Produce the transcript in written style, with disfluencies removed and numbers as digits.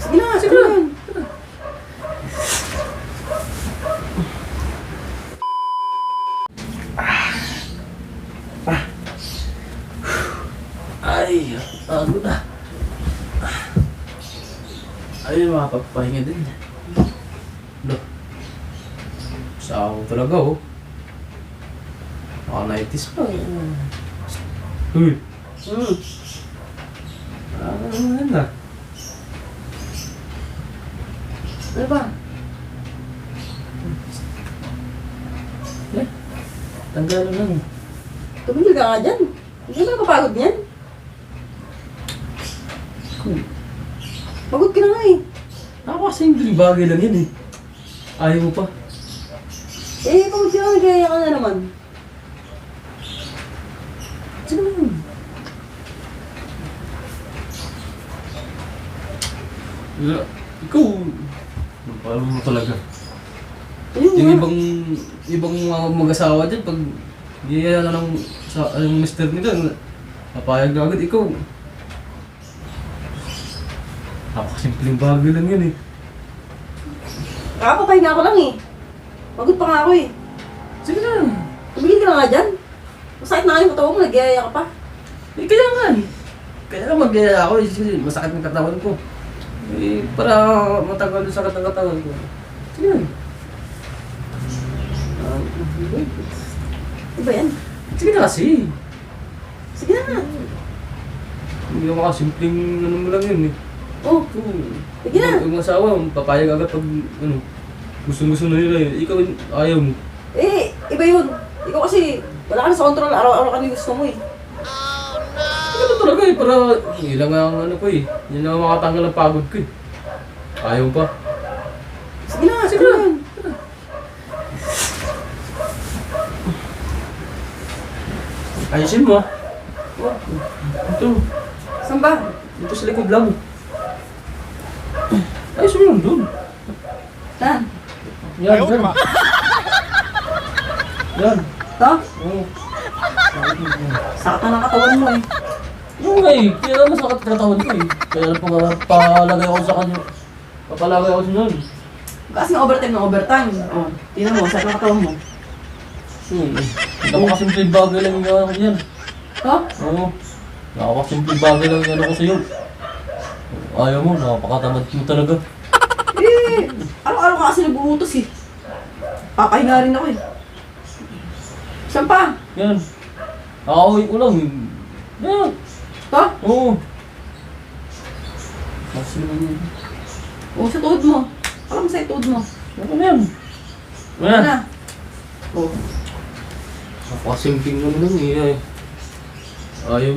Sige na, sige na. Ay, pagod na. Ay, makapagpahinga din. Look. Saan talaga, oh. Naka-90s pa. Uy. Ano na? Ano ba? Tanggalan lang. Tumigil ka nga dyan. Hindi ka nakapagod niyan. Pagod ka na nga eh. Nakakasimpleng bagay lang yan eh. Ayaw mo pa. Eh, pagod ka na, kaya ka na naman. Sige naman. Ikaw, parang mo talaga. Ayun Yung nga. ibang mga mag-asawa dyan, pag yaya na ng mister nila, napayag na agad. Ikaw, napakasimpleng bagay lang yan eh. Kakapapahinga ako lang eh. Pagod pa nga ako eh. Sige na. Tumigil ka na nga dyan. Masakit na nga yung katawan mo, nagyayaya ka pa. Eh, kaya nga eh. Kaya nga magyaya ako eh, kasi masakit ng katawan ko. Eh, para matagal yung sakit ng katawan ko. Sige na. Ano ba yan? Sige na kasi. Sige na. Hindi ako simpleng ano mo lang yun eh. Oh, Oo. sige na. Yung asawa, papayag agad pag ano, gusto-gusto na nila eh. Ikaw ayaw mo. Eh, iba yun. Ikaw kasi, wala ka na sa control. Araw-araw ka na yung gusto mo eh. Ano talaga eh, para ilang ang ano ko eh. Yan lang ang makatanggal ng pagod ko eh. Ayaw pa. Sige na, sige Sige na. na. Ayusin mo. Oh, Ito. saan ba? Dito sa likod lang. Ayusin mo lang doon. Saan? Yan, yan. Yan. Ito? Oo. Sakit na ng katawan mo eh. Yung nga eh, kaya masakit katawan ko eh. Kaya palagay ako sa kanya. Papalagay ako sa nun. Kasi ng overtime ng overtime. Oh, tingnan mo, sakit ng katawan mo. Napakasimpleng bagay lang yung gawin ko yan. Ito? Oo. Napakasimpleng bagay lang yung ano ko sa'yo. Ayaw mo, napakatamad mo talaga. Eh, araw-araw ka kasi nag-uutos eh. Papahinga rin ako eh. Saan pa? Yan. Nakauwi ko lang. Yan. Ito? Oo. Mas naman yun. Oh, sa tuhod mo. Alam mo sa tuhod mo. Ano yan? Ano Yan. na? Oh. Napakasimpleng naman lang eh. Ayaw.